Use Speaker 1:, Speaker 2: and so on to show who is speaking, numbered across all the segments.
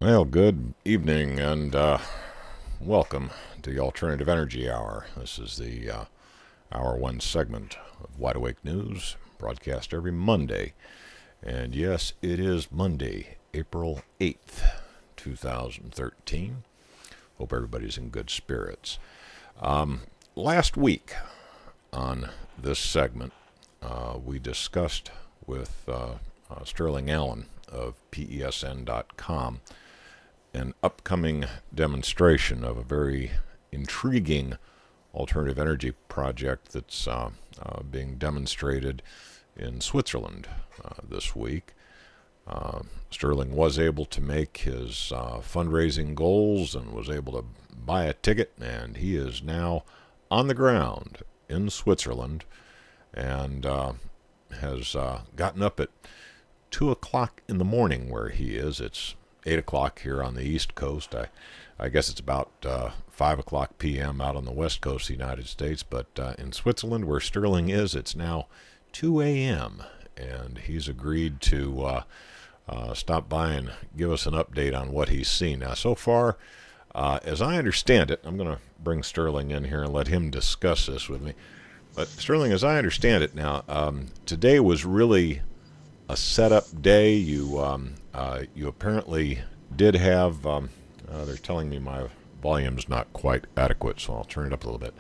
Speaker 1: Well, good evening and welcome to the Alternative Energy Hour. This is the Hour 1 segment of Wide Awake News, broadcast every Monday. And yes, it is Monday, April 8th, 2013. Hope everybody's in good spirits. Last week on this segment, we discussed with Sterling Allen of PESN.com an upcoming demonstration of a very intriguing alternative energy project that's being demonstrated in Switzerland this week. Sterling was able to make his fundraising goals and was able to buy a ticket, and he is now on the ground in Switzerland and has gotten up at 2 o'clock in the morning where he is. It's 8 o'clock here on the East Coast. I guess it's about 5 o'clock p.m. out on the West Coast of the United States. But in Switzerland, where Sterling is, it's now 2 a.m. And he's agreed to stop by and give us an update on what he's seen. Now, so far, as I understand it, I'm going to bring Sterling in here and let him discuss this with me. But Sterling, as I understand it now, today was really a setup day. You apparently did have. They're telling me my volume's not quite adequate, so I'll turn it up a little bit.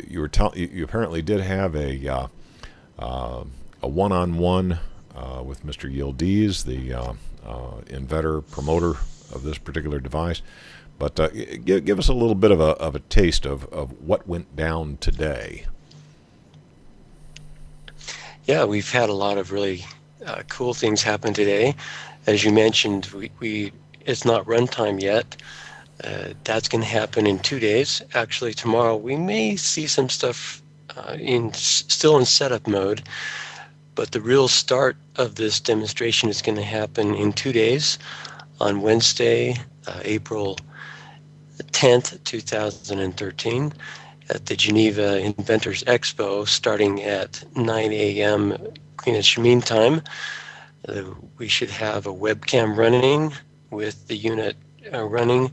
Speaker 1: You apparently did have a one-on-one with Mr. Yildiz, the inventor promoter of this particular device. But give us a little bit of a taste of what went down today.
Speaker 2: Yeah, we've had a lot of really cool things happen today. As you mentioned, we it's not runtime yet. That's going to happen in 2 days. Actually, tomorrow we may see some stuff still in setup mode, but the real start of this demonstration is going to happen in 2 days on Wednesday, April 10th, 2013. At the Geneva Inventors Expo, starting at 9 a.m. Greenwich Mean Time. We should have a webcam running with the unit running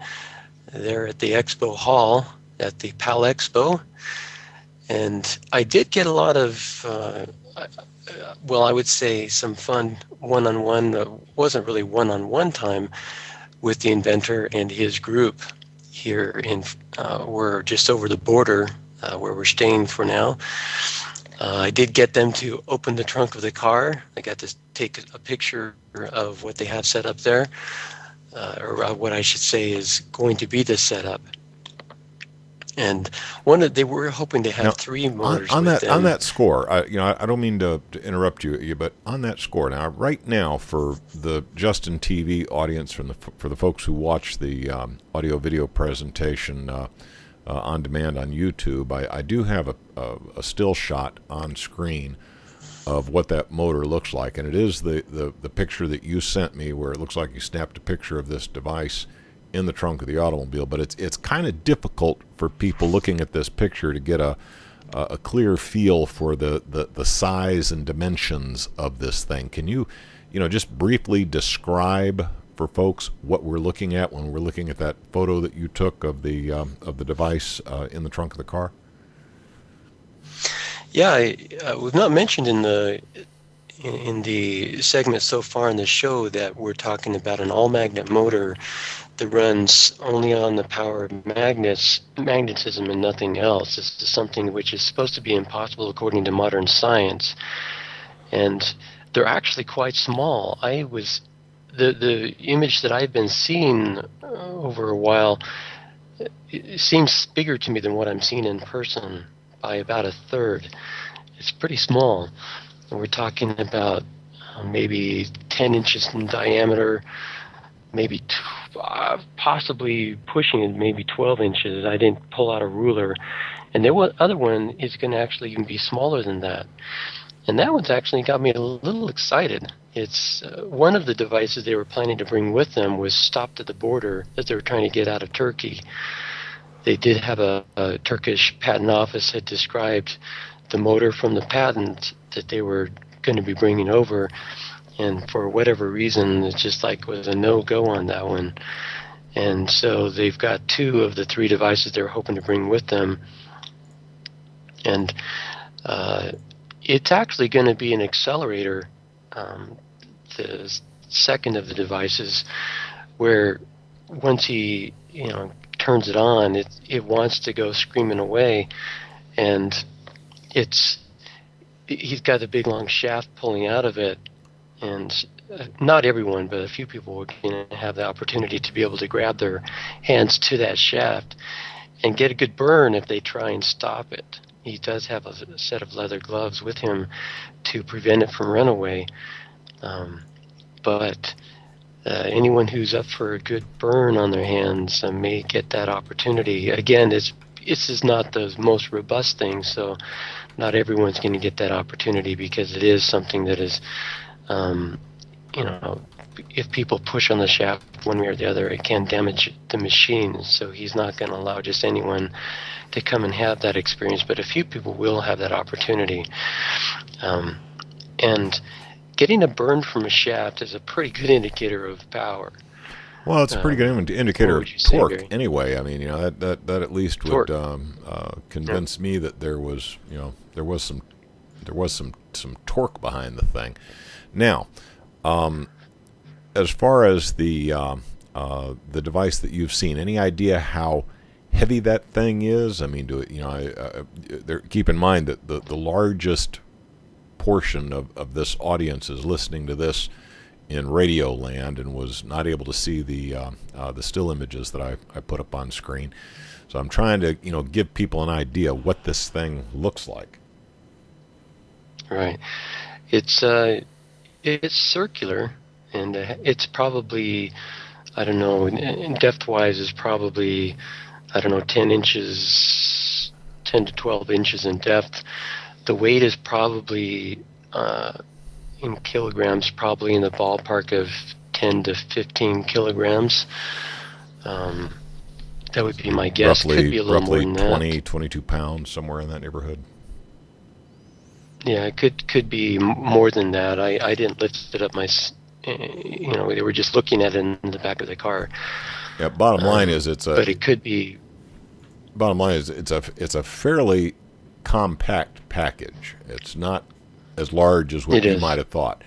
Speaker 2: there at the Expo Hall at the PAL Expo. And I did get a lot of, I would say some fun one-on-one, wasn't really one-on-one time with the inventor and his group. Here we're just over the border where we're staying for now. I did get them to open the trunk of the car. I got to take a picture of what they have set up there, or what I should say is going to be the setup. And they were hoping to have
Speaker 1: Now,
Speaker 2: three motors
Speaker 1: on
Speaker 2: with
Speaker 1: that on
Speaker 2: them.
Speaker 1: that score, I don't mean to interrupt you, but on that score now, right now, for the Justin TV audience, for the folks who watch the audio video presentation on demand on YouTube, I do have a still shot on screen of what that motor looks like, and it is the picture that you sent me, where it looks like you snapped a picture of this device in the trunk of the automobile. But it's kind of difficult for people looking at this picture to get a clear feel for the size and dimensions of this thing. Can you just briefly describe for folks what we're looking at when we're looking at that photo that you took of the device in the trunk of the car?
Speaker 2: Yeah, we've not mentioned in the segment so far in the show that we're talking about an all-magnet motor that runs only on the power of magnetism and nothing else. This is something which is supposed to be impossible according to modern science, and they're actually quite small. The image that I've been seeing over a while, it seems bigger to me than what I'm seeing in person by about a third. It's pretty small. And we're talking about maybe 10 inches in diameter, maybe possibly pushing it maybe 12 inches. I didn't pull out a ruler. And the other one is going to actually even be smaller than that. And that one's actually got me a little excited. It's one of the devices they were planning to bring with them was stopped at the border as they were trying to get out of Turkey. They did have a Turkish patent office had described the motor from the patent that they were going to be bringing over And for whatever reason, it's just like was a no-go on that one. And so they've got 2 of the 3 devices they're hoping to bring with them. And it's actually going to be an accelerator, the second of the devices, where once he turns it on, it wants to go screaming away, and he's got the big long shaft pulling out of it, and not everyone, but a few people will have the opportunity to be able to grab their hands to that shaft and get a good burn if they try and stop it. He does have a set of leather gloves with him to prevent it from runaway, but anyone who's up for a good burn on their hands may get that opportunity. Again, this is not the most robust thing, so not everyone's going to get that opportunity, because it is something that is, if people push on the shaft one way or the other, it can damage the machine. So he's not going to allow just anyone to come and have that experience, but a few people will have that opportunity. And getting a burn from a shaft is a pretty good indicator of power.
Speaker 1: Well, it's a pretty good indicator of torque, anyway. I mean, that at least would convince me that there was some torque behind the thing. Now, as far as the device that you've seen, any idea how heavy that thing is? I mean, keep in mind that the largest portion of this audience is listening to this in radio land and was not able to see the still images that I put up on screen. So I'm trying to give people an idea what this thing looks like.
Speaker 2: Right. It's circular, and it's probably, I don't know, depth-wise is probably, 10 inches, 10 to 12 inches in depth. The weight is probably, in kilograms, probably in the ballpark of 10 to 15 kilograms. That would be my guess. Could be a little more than
Speaker 1: 20, 22 pounds, somewhere in that neighborhood.
Speaker 2: Yeah, it could be more than that. I didn't lift it up they were just looking at it in the back of the car.
Speaker 1: Yeah, bottom line is
Speaker 2: but it could be.
Speaker 1: Bottom line is it's a fairly compact package. It's not as large as what you might have thought.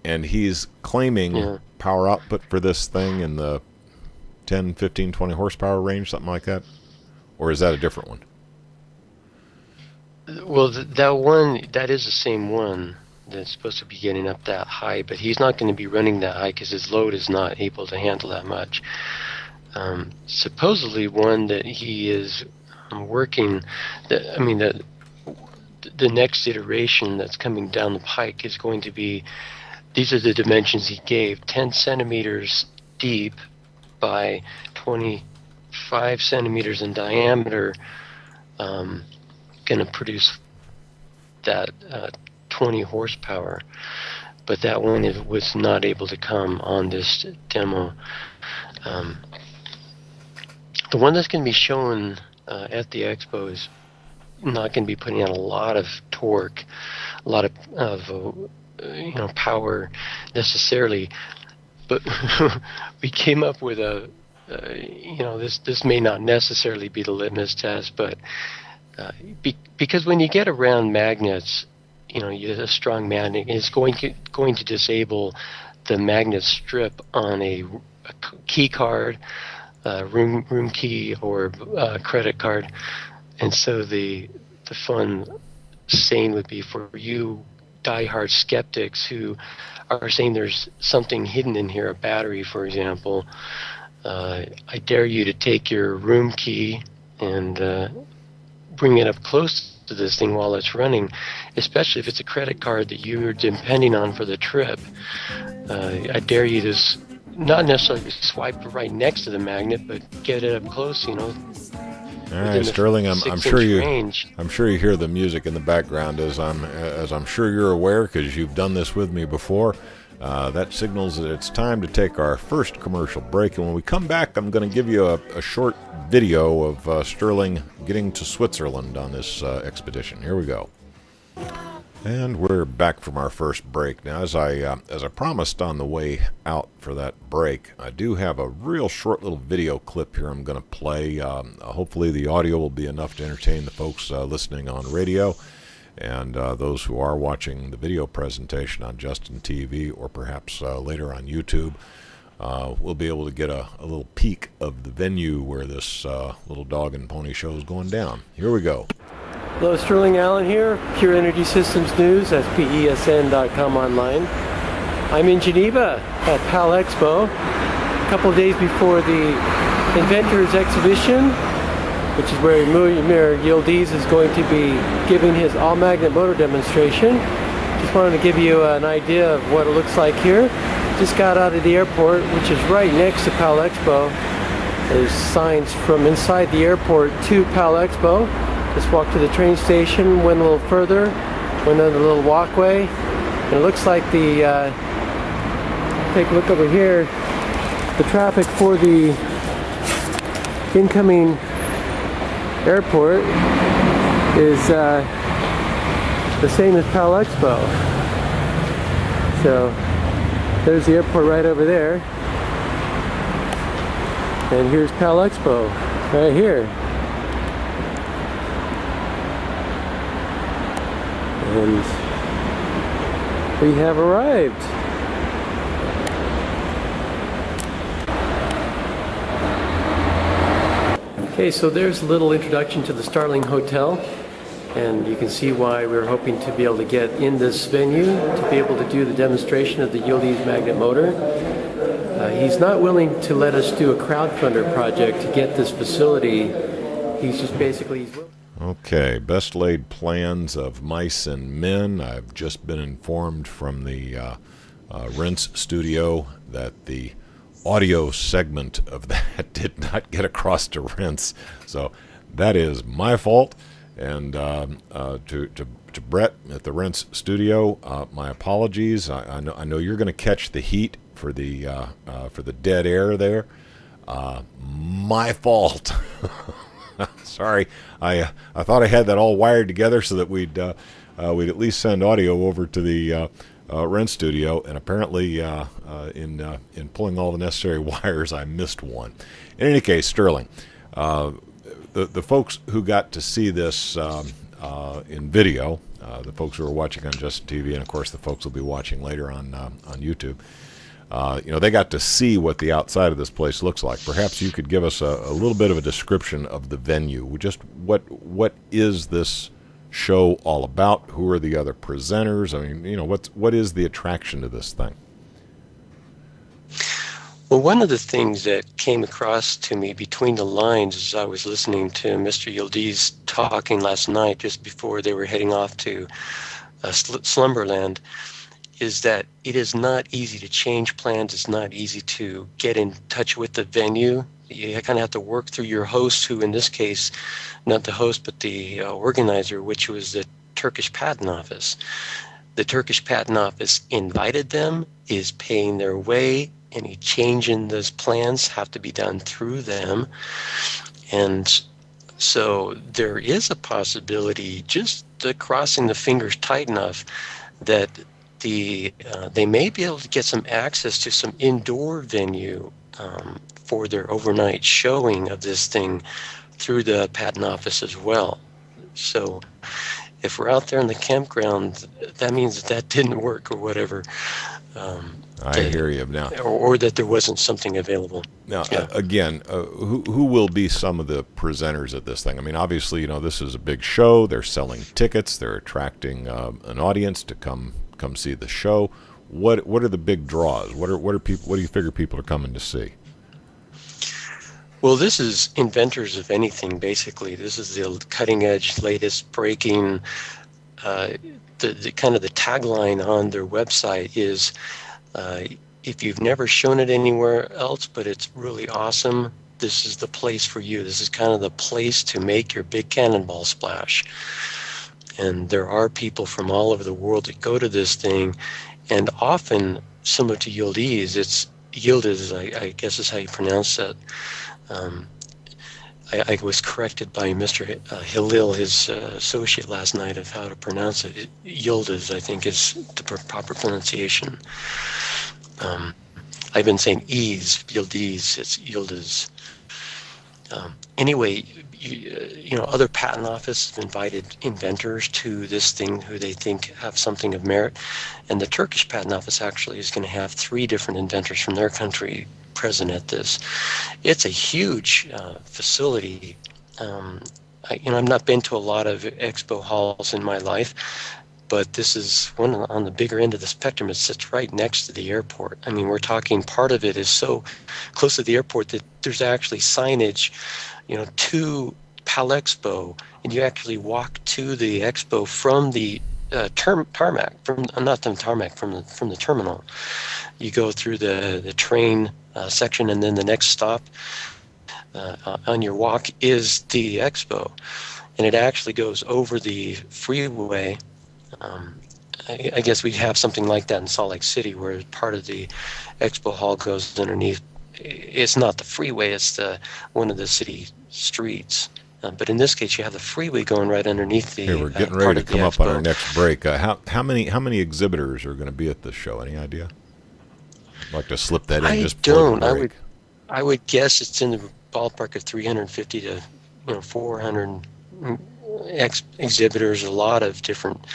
Speaker 1: And he's claiming power output for this thing in the 10, 15, 20 horsepower range, something like that? Or is that a different one?
Speaker 2: Well, that is the same one that's supposed to be getting up that high, but he's not going to be running that high because his load is not able to handle that much. Supposedly one that he is working, the next iteration that's coming down the pike is going to be, these are the dimensions he gave, 10 centimeters deep by 25 centimeters in diameter, going to produce that 20 horsepower. But that one was not able to come on this demo. The one that's going to be shown at the expo is not going to be putting out a lot of torque, a lot of power necessarily. But we came up with this may not necessarily be the litmus test, but because when you get around magnets, a strong magnet is going to disable the magnet strip on a key card, room key, or credit card. And so the fun saying would be for you diehard skeptics who are saying there's something hidden in here, a battery, for example. I dare you to take your room key and bring it up close to this thing while it's running, especially if it's a credit card that you're depending on for the trip. I dare you to not necessarily swipe right next to the magnet, but get it up close,
Speaker 1: All right, Sterling, I'm sure you hear the music in the background as I'm sure you're aware, because you've done this with me before. That signals that it's time to take our first commercial break, and when we come back, I'm going to give you a short video of Sterling getting to Switzerland on this expedition. Here we go. And we're back from our first break. Now, as I promised on the way out for that break, I do have a real short little video clip here I'm going to play. Hopefully the audio will be enough to entertain the folks listening on radio and those who are watching the video presentation on Justin TV or perhaps later on YouTube. We'll be able to get a little peek of the venue where this little dog and pony show is going down. Here we go.
Speaker 3: Hello, Sterling Allen here, Pure Energy Systems News, that's PESN.com online. I'm in Geneva at PAL Expo, a couple of days before the Inventors Exhibition, which is where Mir Yildiz is going to be giving his all-magnet motor demonstration. Just wanted to give you an idea of what it looks like here. Just got out of the airport, which is right next to PAL Expo. There's signs from inside the airport to PAL Expo. Just walked to the train station, went a little further, went on a little walkway, and it looks like the, take a look over here, the traffic for the incoming airport is the same as PAL Expo. So there's the airport right over there, and here's PAL Expo right here. And we have arrived. Okay, so there's a little introduction to the Starling Hotel, and you can see why we're hoping to be able to get in this venue to be able to do the demonstration of the Yildiz magnet motor. He's not willing to let us do a crowdfunder project to get this facility. He's just basically...
Speaker 1: Okay, best laid plans of mice and men. I've just been informed from the Rinse studio that the audio segment of that did not get across to Rinse, so that is my fault. And to Brett at the Rinse studio, my apologies. I know you're going to catch the heat for the dead air there. My fault. Sorry, I thought I had that all wired together so that we'd at least send audio over to the Rinse studio, and apparently in pulling all the necessary wires, I missed one. In any case, Sterling, the folks who got to see this in video, the folks who are watching on Justin TV, and of course the folks who will be watching later on YouTube. They got to see what the outside of this place looks like. Perhaps you could give us a little bit of a description of the venue. Just what is this show all about? Who are the other presenters? I mean, what is the attraction to this thing?
Speaker 2: Well, one of the things that came across to me between the lines as I was listening to Mr. Yildiz talking last night, just before they were heading off to Slumberland, is that it is not easy to change plans. It's not easy to get in touch with the venue. You kind of have to work through your host, who in this case, not the host, but the organizer, which was the Turkish Patent Office. The Turkish Patent Office invited them, is paying their way. Any change in those plans have to be done through them. And so there is a possibility, just crossing the fingers tight enough, that they may be able to get some access to some indoor venue for their overnight showing of this thing through the patent office as well. So if we're out there in the campground, that means that didn't work or whatever.
Speaker 1: I hear you now.
Speaker 2: Or that there wasn't something available.
Speaker 1: Now, again, who will be some of the presenters at this thing? I mean, obviously, this is a big show. They're selling tickets. They're attracting an audience to come see the show. What are the big draws? What do you figure people are coming to see?
Speaker 2: Well, this is inventors of anything, basically. This is the cutting edge, latest breaking. The kind of the tagline on their website is, if you've never shown it anywhere else, but it's really awesome, this is the place for you. This is kind of the place to make your big cannonball splash. And there are people from all over the world that go to this thing, and often, similar to Yildiz, it's Yildiz, I guess is how you pronounce that. I was corrected by Mr. Halil, his associate, last night of how to pronounce it. Yildiz, I think, is the proper pronunciation. I've been saying Yildiz, it's Yildiz. Anyway, other patent offices have invited inventors to this thing who they think have something of merit. And the Turkish patent office actually is going to have 3 different inventors from their country present at this. It's a huge facility. I've not been to a lot of expo halls in my life, but this is one on the bigger end of the spectrum. It sits right next to the airport. I mean, we're talking part of it is so close to the airport that there's actually signage, to Palexpo, and you actually walk to the expo from the tarmac, from the terminal. You go through the train section, and then the next stop on your walk is the expo, and it actually goes over the freeway. I guess we have something like that in Salt Lake City, where part of the expo hall goes underneath. It's not the freeway; it's one of the city streets. But in this case, you have the freeway going right underneath the.
Speaker 1: Hey, we're getting ready to come up on our next break. How many exhibitors are going to be at this show? Any idea? I'd like to slip that in.
Speaker 2: I
Speaker 1: just don't.
Speaker 2: I would guess it's in the ballpark of 350 to 400 exhibitors. A lot of different,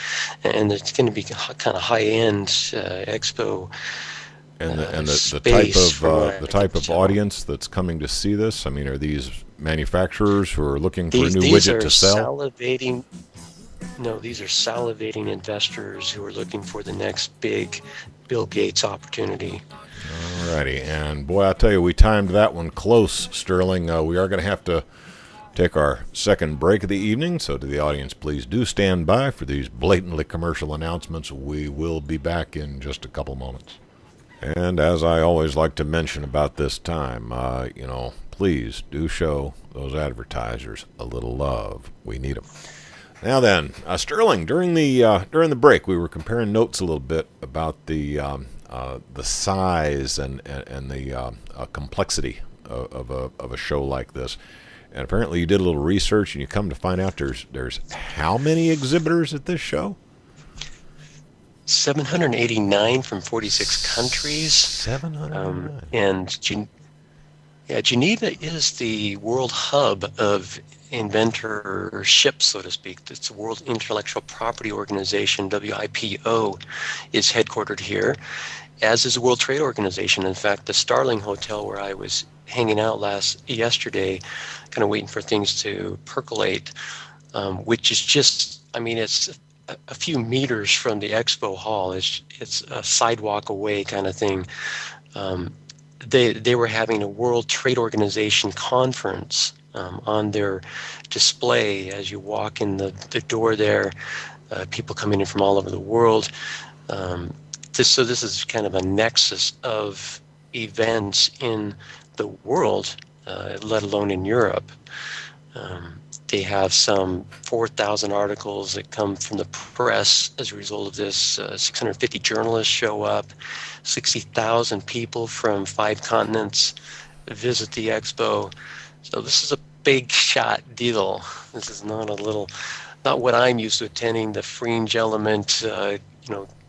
Speaker 2: and it's going to be kind of high end expo.
Speaker 1: And the type of audience that's coming to see this. I mean, are these manufacturers who are looking for a new widget to sell?
Speaker 2: These are salivating investors who are looking for the next big Bill Gates opportunity.
Speaker 1: Alrighty, and boy, I'll tell you, we timed that one close, Sterling. We are going to have to take our second break of the evening, so to the audience, please do stand by for these blatantly commercial announcements. We will be back in just a couple moments. And as I always like to mention about this time, please do show those advertisers a little love. We need them. Now then, Sterling, during the break, we were comparing notes a little bit about the size and the complexity of a show like this. And apparently, you did a little research, and you come to find out there's how many exhibitors at this show?
Speaker 2: 789 from 46 countries.
Speaker 1: 709.
Speaker 2: And Geneva is the world hub of inventorship, so to speak. It's the World Intellectual Property Organization, WIPO, is headquartered here, as is the World Trade Organization. In fact, the Starling Hotel, where I was hanging out yesterday, kind of waiting for things to percolate, which is just, it's a few meters from the expo hall. It's a sidewalk away kind of thing. They were having a World Trade Organization conference on their display as you walk in the door there. People coming in from all over the world. This is kind of a nexus of events in the world, let alone in Europe. They have some 4,000 articles that come from the press as a result of this. 650 journalists show up. 60,000 people from 5 continents visit the expo. So this is a big shot deal. This is not what I'm used to attending, the fringe element,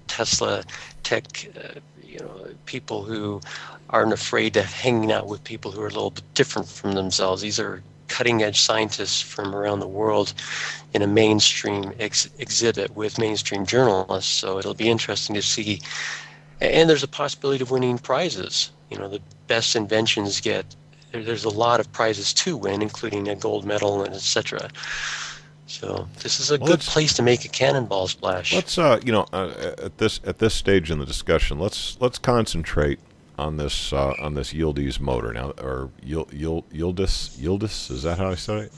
Speaker 2: Tesla tech, people who aren't afraid of hanging out with people who are a little bit different from themselves. These are cutting-edge scientists from around the world in a mainstream exhibit with mainstream journalists. So it'll be interesting to see. And there's a possibility of winning prizes. The best inventions there's a lot of prizes to win, including a gold medal and etc. So this is a good place to make a cannonball splash.
Speaker 1: Let's at this stage in the discussion, let's concentrate on this Yildiz motor now, or Yildiz, is that how I say it?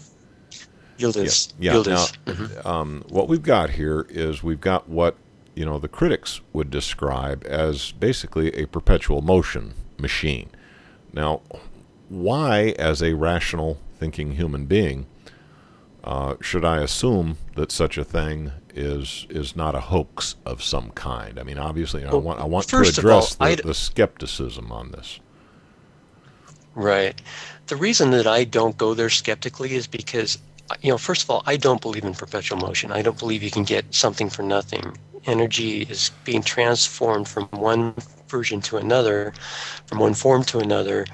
Speaker 2: Yildiz.
Speaker 1: Yeah.
Speaker 2: Yildiz.
Speaker 1: Now, what we've got here is we've got what the critics would describe as basically a perpetual motion machine. Now, why, as a rational thinking human being, should I assume that such a thing is not a hoax of some kind? Obviously, I want to address the skepticism on this.
Speaker 2: Right. The reason that I don't go there skeptically is because, first of all, I don't believe in perpetual motion. I don't believe you can get something for nothing. Energy is being transformed from one version to another, from one form to another,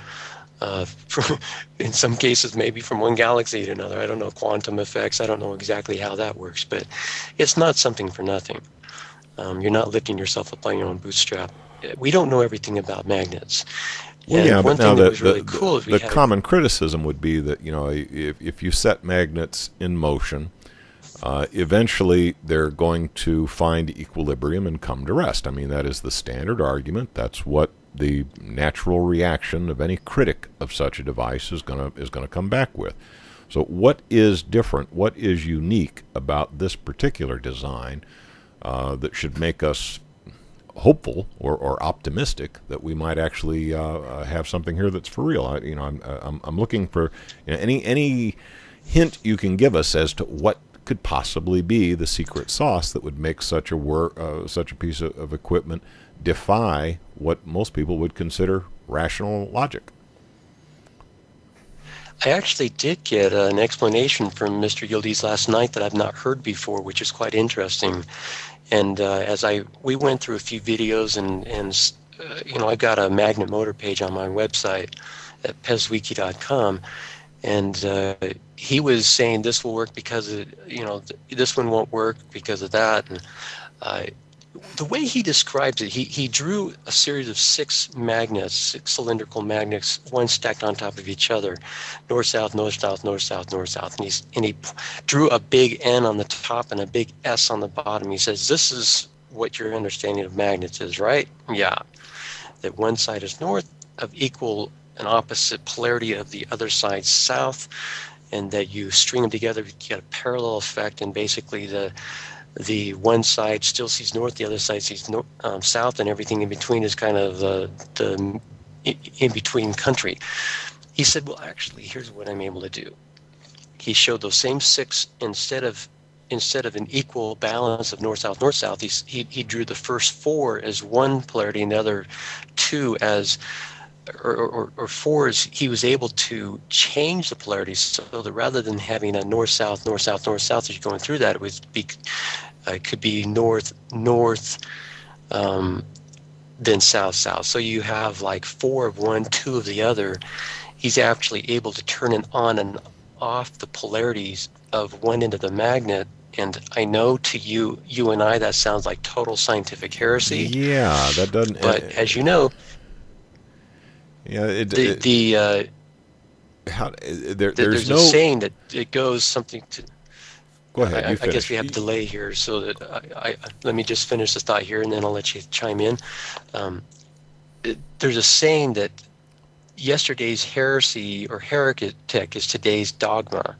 Speaker 2: in some cases maybe from one galaxy to another. I don't know quantum effects. I don't know exactly how that works, but it's not something for nothing. You're not lifting yourself up by your own bootstrap. We don't know everything about magnets.
Speaker 1: Well,
Speaker 2: And
Speaker 1: yeah,
Speaker 2: one
Speaker 1: but now
Speaker 2: thing that was really cool is we
Speaker 1: the
Speaker 2: had
Speaker 1: common criticism would be that, if you set magnets in motion, eventually they're going to find equilibrium and come to rest. I mean, that is the standard argument. That's what the natural reaction of any critic of such a device is going to come back with. So what is different? What is unique about this particular design that should make us hopeful or optimistic that we might actually have something here that's for real? I'm looking for any hint you can give us as to what could possibly be the secret sauce that would make such a piece of equipment defy what most people would consider rational logic.
Speaker 2: I actually did get an explanation from Mr. Yildiz last night that I've not heard before, which is quite interesting. And we went through a few videos, and I've got a magnet motor page on my website at pezwiki.com, and he was saying this will work because this one won't work because of that. And the way he describes it, he drew a series of six cylindrical magnets, one stacked on top of each other, north, south, north, south, north, south, north, south. And he drew a big N on the top and a big S on the bottom. He says, this is what your understanding of magnets is, right? Yeah. That one side is north of equal and opposite polarity of the other side south, and that you string them together, you get a parallel effect, and basically the one side still sees north, the other side sees south, and everything in between is kind of the in-between country. He said, well, actually, here's what I'm able to do. He showed those same six, instead of an equal balance of north, south, north, south, he drew the first four as one polarity and the other two as or four is he was able to change the polarity so that rather than having a north south north south north south as you're going through that, it could be north north then south south. So you have like four of one, two of the other. He's actually able to turn it on and off the polarities of one end of the magnet. And I know to you and I, that sounds like total scientific heresy.
Speaker 1: Yeah, that doesn't.
Speaker 2: But as you know,
Speaker 1: yeah,
Speaker 2: there's
Speaker 1: no
Speaker 2: a saying that it goes something to.
Speaker 1: Go ahead.
Speaker 2: I guess we have a delay here, so that let me just finish this thought here, and then I'll let you chime in. There's a saying that yesterday's heresy or heretic is today's dogma.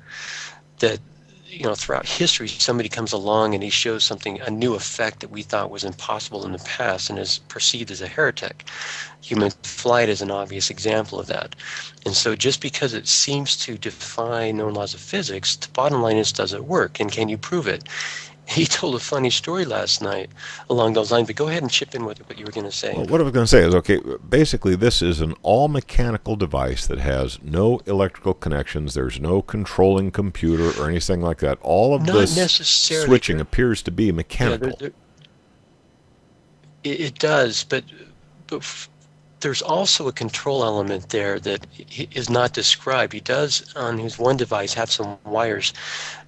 Speaker 2: That throughout history, somebody comes along and he shows a new effect that we thought was impossible in the past and is perceived as a heretic. Human flight is an obvious example of that. And so just because it seems to defy known laws of physics, the bottom line is, does it work? And can you prove it? He told a funny story last night along those lines, but go ahead and chip in with what you were going to say.
Speaker 1: Well, what I was going to say is, okay, basically this is an all-mechanical device that has no electrical connections. There's no controlling computer or anything like that. All of this switching appears to be mechanical.
Speaker 2: Yeah, it does, but there's also a control element there that is not described. He does, on his one device, have some wires.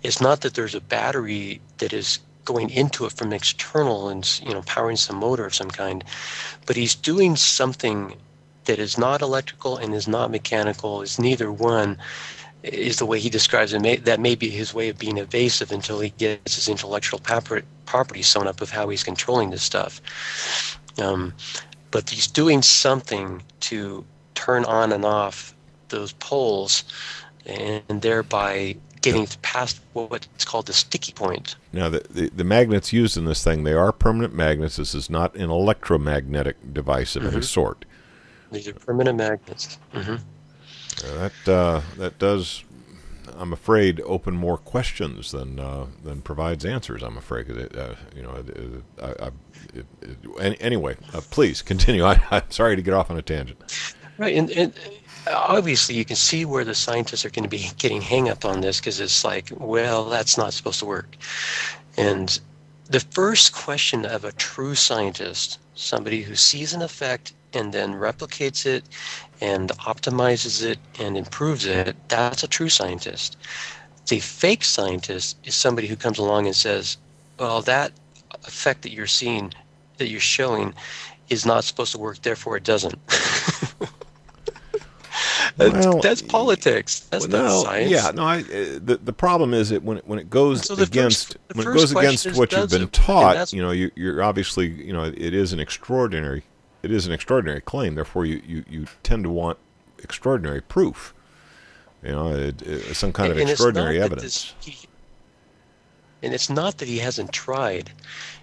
Speaker 2: It's not that there's a battery that is going into it from external and powering some motor of some kind, but he's doing something that is not electrical and is not mechanical. Is neither one, is the way he describes it. That may be his way of being evasive until he gets his intellectual property sewn up of how he's controlling this stuff. But he's doing something to turn on and off those poles, and thereby getting past what's called the sticky point.
Speaker 1: Now, the magnets used in this thing, they are permanent magnets. This is not an electromagnetic device of any sort.
Speaker 2: These are permanent magnets.
Speaker 1: That does, I'm afraid, open more questions than provides answers. I'm afraid.
Speaker 2: Right.
Speaker 1: Anyway, please continue. I'm sorry to get off on a tangent.
Speaker 2: Right, and obviously you can see where the scientists are going to be getting hang up on this, because it's like, well, that's not supposed to work. And the first question of a true scientist, somebody who sees an effect and then replicates it and optimizes it and improves it, that's a true scientist. The fake scientist is somebody who comes along and says, well, that effect that you're seeing, that you're showing, is not supposed to work, therefore it doesn't.
Speaker 1: Well,
Speaker 2: that's politics. That's not science.
Speaker 1: Yeah, no. The problem is that when it goes against what you've been taught, you're obviously, it is an extraordinary claim. Therefore, you tend to want extraordinary proof. Some kind of extraordinary evidence.
Speaker 2: And it's not that he hasn't tried.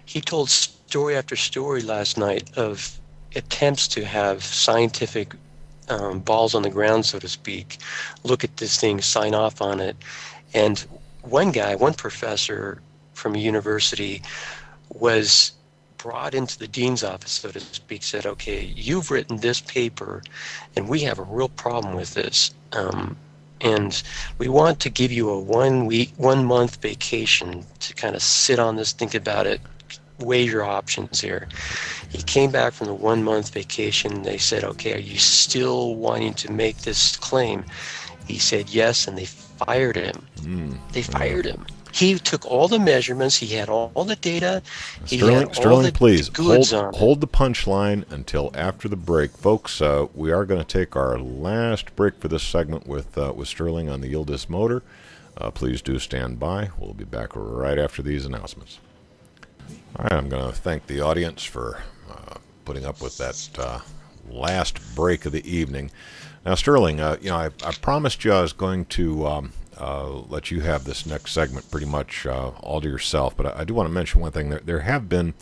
Speaker 2: He told story after story last night of attempts to have scientific balls on the ground, so to speak, look at this thing, sign off on it. And one professor from a university was brought into the dean's office, so to speak, said, okay, you've written this paper and we have a real problem with this. And we want to give you a 1 month vacation to kind of sit on this, think about it, weigh your options here. He came back from the 1 month vacation. They said, okay, are you still wanting to make this claim? He said yes, and they fired him. They fired him. He took all the measurements. He had all the data.
Speaker 1: Sterling, please
Speaker 2: goods
Speaker 1: hold the punchline until after the break, folks. We are going to take our last break for this segment with Sterling on the Yildiz motor. Please do stand by. We'll be back right after these announcements. All right, I'm going to thank the audience for putting up with that last break of the evening. Now, Sterling, I promised you I was going to let you have this next segment pretty much all to yourself, but I do want to mention one thing. There have been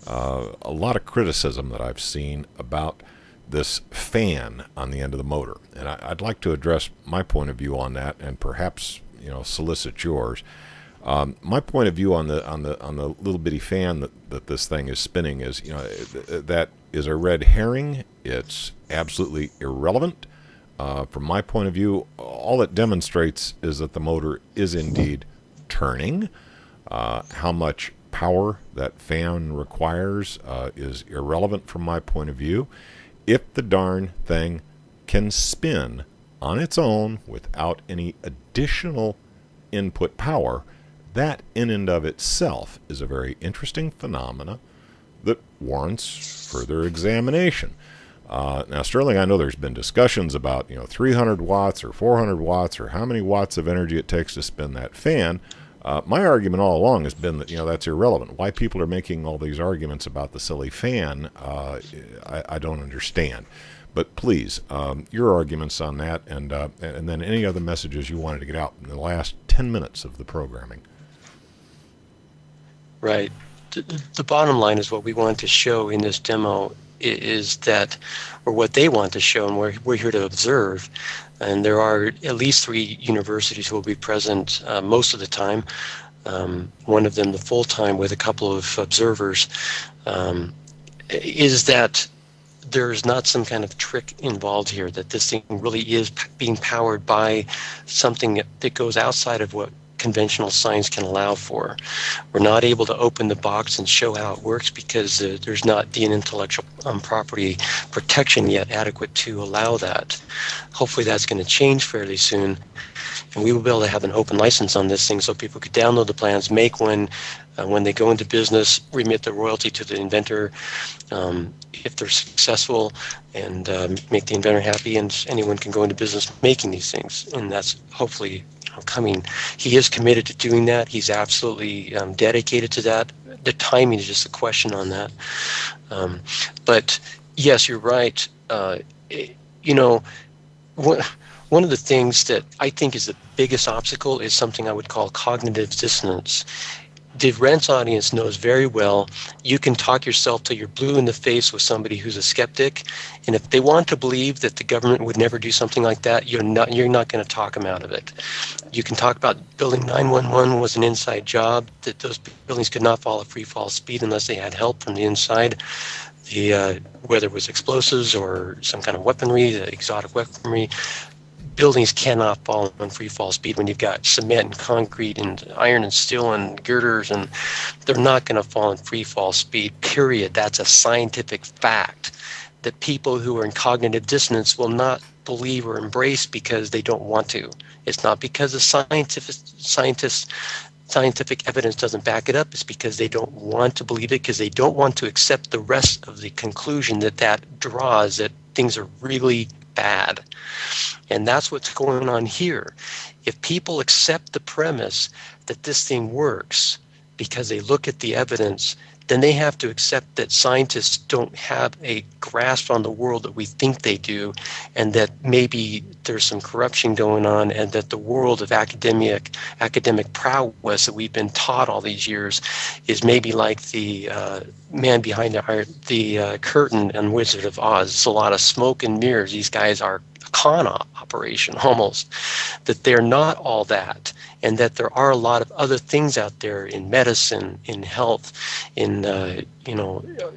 Speaker 1: a lot of criticism that I've seen about this fan on the end of the motor, and I'd like to address my point of view on that, and perhaps solicit yours. My point of view on the little bitty fan that this thing is spinning is, that is a red herring. It's absolutely irrelevant. From my point of view, all it demonstrates is that the motor is indeed turning. How much power that fan requires is irrelevant from my point of view. If the darn thing can spin on its own without any additional input power, that in and of itself is a very interesting phenomena that warrants further examination. Now, Sterling, I know there's been discussions about 300 watts or 400 watts or how many watts of energy it takes to spin that fan. My argument all along has been that that's irrelevant. Why people are making all these arguments about the silly fan, I don't understand. But please, your arguments on that, and then any other messages you wanted to get out in the last 10 minutes of the programming.
Speaker 2: Right. The bottom line is what we want to show in this demo is that, or what they want to show, and we're here to observe. And there are at least 3 universities who will be present most of the time. One of them the full time with a couple of observers. Is that there's not some kind of trick involved here, that this thing really is being powered by something that goes outside of what conventional science can allow for. We're not able to open the box and show how it works because there's not the intellectual property protection yet adequate to allow that. Hopefully that's going to change fairly soon, and we will be able to have an open license on this thing so people could download the plans, make one, when they go into business, remit the royalty to the inventor if they're successful, and make the inventor happy, and anyone can go into business making these things. And that's hopefully coming. He is committed to doing that. He's absolutely dedicated to that. The timing is just a question on that. But yes, you're right. One of the things that I think is the biggest obstacle is something I would call cognitive dissonance. The Rents audience knows very well you can talk yourself till you're blue in the face with somebody who's a skeptic, and if they want to believe that the government would never do something like that, you're not going to talk them out of it. You can talk about building 911 was an inside job, that those buildings could not fall at free fall speed unless they had help from the inside. the whether it was explosives or some kind of weaponry, the exotic weaponry, buildings cannot fall in free fall speed when you've got cement and concrete and iron and steel and girders, and they're not going to fall in free fall speed, period. That's a scientific fact that people who are in cognitive dissonance will not believe or embrace because they don't want to. It's not because the scientific evidence doesn't back it up. It's because they don't want to believe it, because they don't want to accept the rest of the conclusion that draws, that things are really bad. And that's what's going on here. If people accept the premise that this thing works because they look at the evidence, then they have to accept that scientists don't have a grasp on the world that we think they do, and that maybe there's some corruption going on, and that the world of academic prowess that we've been taught all these years is maybe like the man behind the curtain and Wizard of Oz. It's a lot of smoke and mirrors. These guys are a con operation almost, that they're not all that, and that there are a lot of other things out there in medicine, in health, in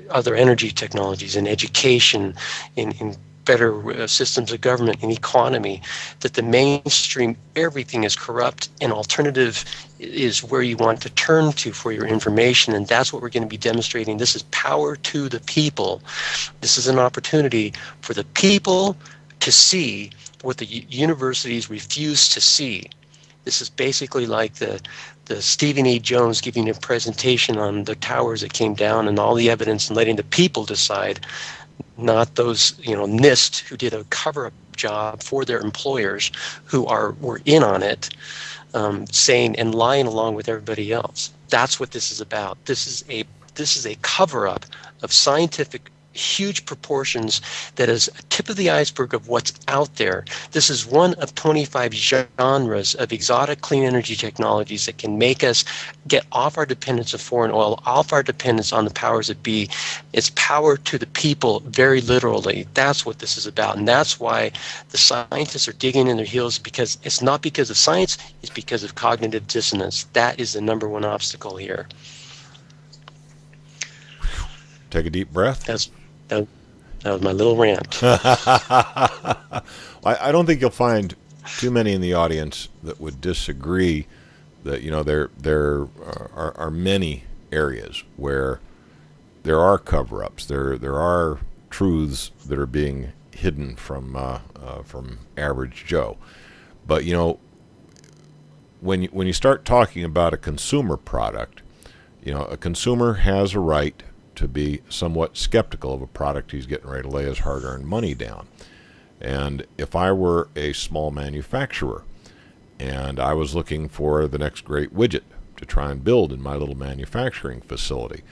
Speaker 2: other energy technologies, in education, in better systems of government, in economy, that the mainstream, everything is corrupt, and alternative is where you want to turn to for your information. And that's what we're going to be demonstrating. This is power to the people. This is an opportunity for the people to see what the universities refuse to see. This is basically like the Stephen E. Jones giving a presentation on the towers that came down and all the evidence, and letting the people decide, not those NIST who did a cover-up job for their employers who were in on it, saying and lying along with everybody else. That's what this is about. This is a cover-up of scientific huge proportions that is a tip of the iceberg of what's out there. This is one of 25 genres of exotic clean energy technologies that can make us get off our dependence of foreign oil, off our dependence on the powers that be. It's power to the people, very literally. That's what this is about. And that's why the scientists are digging in their heels, because it's not because of science, it's because of cognitive dissonance. That is the number one obstacle here.
Speaker 1: Take a deep breath.
Speaker 2: That was my little rant.
Speaker 1: I don't think you'll find too many in the audience that would disagree that there are many areas where there are cover-ups. There are truths that are being hidden from average Joe. But when you start talking about a consumer product, a consumer has a right to be somewhat skeptical of a product he's getting ready to lay his hard-earned money down. And if I were a small manufacturer and I was looking for the next great widget to try and build in my little manufacturing facility,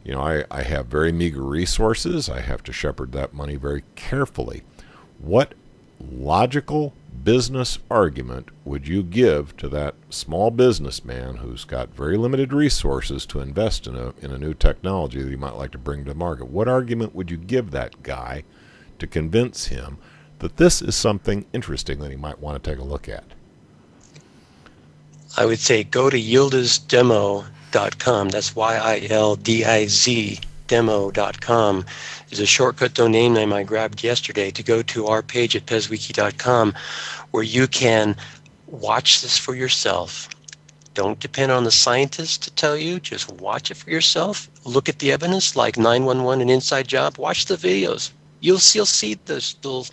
Speaker 1: I have very meager resources. I have to shepherd that money very carefully. What logical business argument would you give to that small businessman who's got very limited resources to invest in a new technology that he might like to bring to the market? What argument would you give that guy to convince him that this is something interesting that he might want to take a look at?
Speaker 2: I would say go to yildizdemo.com. That's YILDIZ demo.com is a shortcut domain name I grabbed yesterday to go to our page at pezwiki.com, where you can watch this for yourself. Don't depend on the scientists to tell you. Just watch it for yourself. Look at the evidence like 911 and Inside Job. Watch the videos. You'll see those little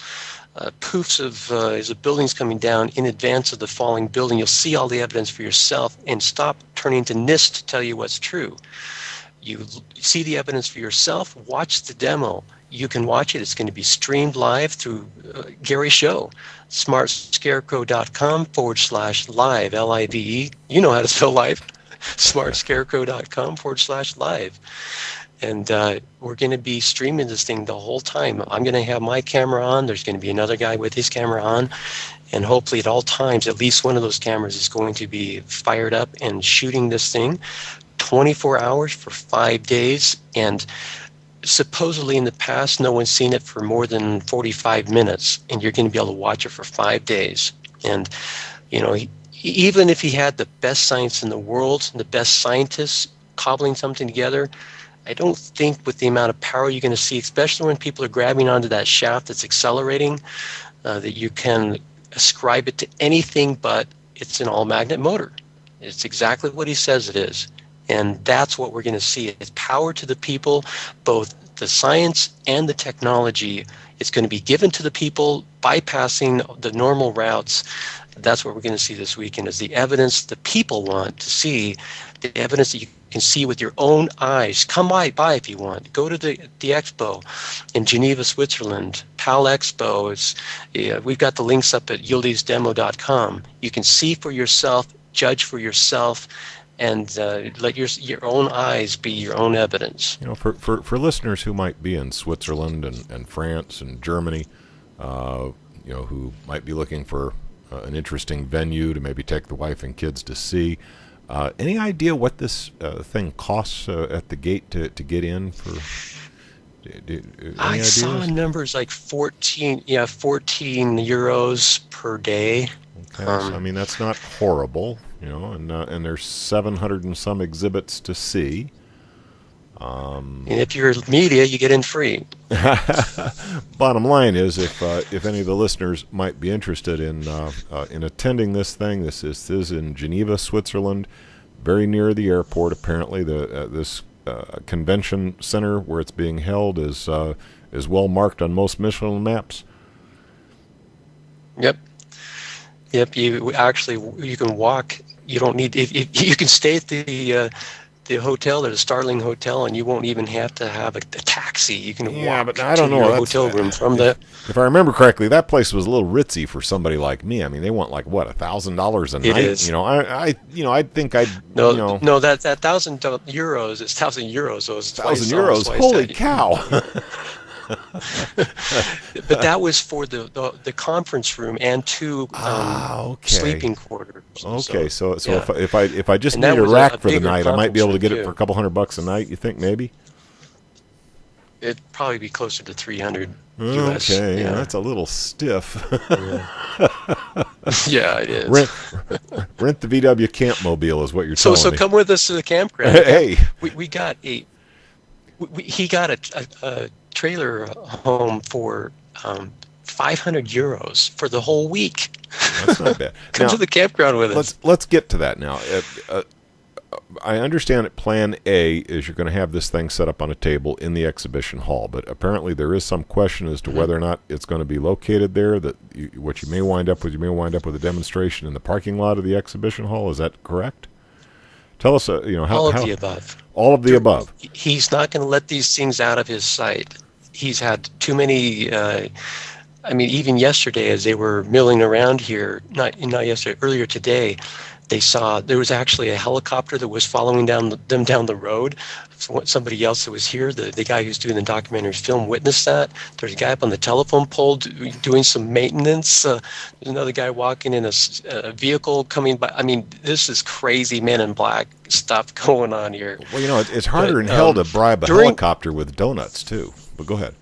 Speaker 2: poofs of as the building's coming down in advance of the falling building. You'll see all the evidence for yourself, and stop turning to NIST to tell you what's true. You see the evidence for yourself, watch the demo. You can watch it. It's going to be streamed live through Gary's show, smartscarecrow.com/live, L-I-V-E. You know how to spell live, smartscarecrow.com/live. And we're going to be streaming this thing the whole time. I'm going to have my camera on. There's going to be another guy with his camera on. And hopefully at all times, at least one of those cameras is going to be fired up and shooting this thing 24 hours for 5 days. And supposedly in the past, no one's seen it for more than 45 minutes. And you're going to be able to watch it for 5 days. And, even if he had the best science in the world, the best scientists cobbling something together, I don't think with the amount of power you're going to see, especially when people are grabbing onto that shaft that's accelerating, that you can ascribe it to anything but it's an all-magnet motor. It's exactly what he says it is. And that's what we're going to see. It's power to the people, both the science and the technology. It's going to be given to the people, bypassing the normal routes. That's what we're going to see this weekend, is the evidence the people want to see, the evidence that you can see with your own eyes. Come by if you want. Go to the expo in Geneva, Switzerland. PAL Expo. We've got the links up at yildizdemo.com. You can see for yourself, judge for yourself, and let your own eyes be your own evidence.
Speaker 1: You know, for listeners who might be in Switzerland and France and Germany, who might be looking for an interesting venue to maybe take the wife and kids to see, any idea what this thing costs at the gate to get in?
Speaker 2: I saw numbers like 14 euros per day.
Speaker 1: Okay, so, I mean, that's not horrible, and there's 700 and some exhibits to see.
Speaker 2: And if you're media, you get in free.
Speaker 1: Bottom line is, if any of the listeners might be interested in attending this thing, this is in Geneva, Switzerland, very near the airport. Apparently, this convention center where it's being held is well marked on most Michelin maps.
Speaker 2: Yep. You can walk. You don't need. If you can stay at the hotel, the Starling Hotel, and you won't even have to have a taxi. You can walk
Speaker 1: but I don't
Speaker 2: to
Speaker 1: know.
Speaker 2: your hotel room from the.
Speaker 1: If I remember correctly, that place was a little ritzy for somebody like me. I mean, they want like what, $1,000 a night.
Speaker 2: It is.
Speaker 1: I think I'd.
Speaker 2: No, that €1,000 is €1,000. So it's
Speaker 1: €1,000. Holy cow!
Speaker 2: But that was for the conference room and two sleeping quarters.
Speaker 1: Okay, so
Speaker 2: yeah.
Speaker 1: if I just need a rack for the night, I might be able to get it for a couple $100 a night. You think maybe?
Speaker 2: It'd probably be closer to 300 US.
Speaker 1: Okay, yeah. That's a little stiff.
Speaker 2: Yeah, it is.
Speaker 1: Rent the VW Campmobile is what you're telling me.
Speaker 2: So come with us to the campground.
Speaker 1: Hey,
Speaker 2: we got he got a trailer home for €500 for the whole week.
Speaker 1: That's not bad.
Speaker 2: Come to the campground with us.
Speaker 1: Let's get to that now. I understand that Plan A is you're going to have this thing set up on a table in the exhibition hall, but apparently there is some question as to whether or not it's going to be located there. What you may wind up with a demonstration in the parking lot of the exhibition hall. Is that correct? Tell us,
Speaker 2: all of the above.
Speaker 1: All of the above.
Speaker 2: He's not going to let these things out of his sight. He's had too many. Even yesterday, as they were milling around here, not yesterday, earlier today, they saw there was actually a helicopter that was following them down the road. Somebody else that was here, the guy who's doing the documentary film, witnessed that. There's a guy up on the telephone pole doing some maintenance. There's another guy walking in a vehicle coming by. I mean, this is crazy Men in Black stuff going on here.
Speaker 1: Well, it's harder than hell to bribe a helicopter with donuts, too. But go ahead.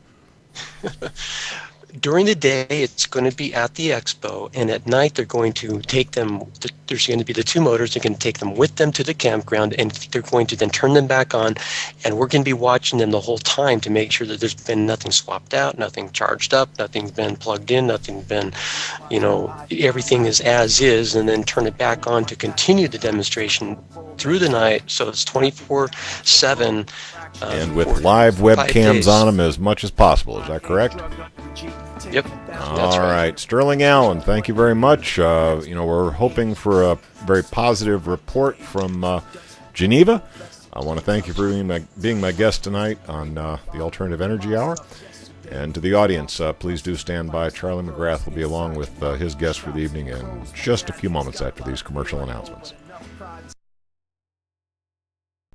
Speaker 2: During the day, it's going to be at the expo, and at night they're going to take them. There's going to be the two motors. They're going to take them with them to the campground, and they're going to then turn them back on, and we're going to be watching them the whole time to make sure that there's been nothing swapped out, nothing charged up, nothing's been plugged in, nothing been, everything is as is, and then turn it back on to continue the demonstration through the night. So it's 24/7.
Speaker 1: And with live webcams on them as much as possible. Is that correct?
Speaker 2: Yep.
Speaker 1: All right. Sterling Allen, thank you very much. We're hoping for a very positive report from Geneva. I want to thank you for being my guest tonight on the Alternative Energy Hour. And to the audience, please do stand by. Charlie McGrath will be along with his guest for the evening in just a few moments after these commercial announcements.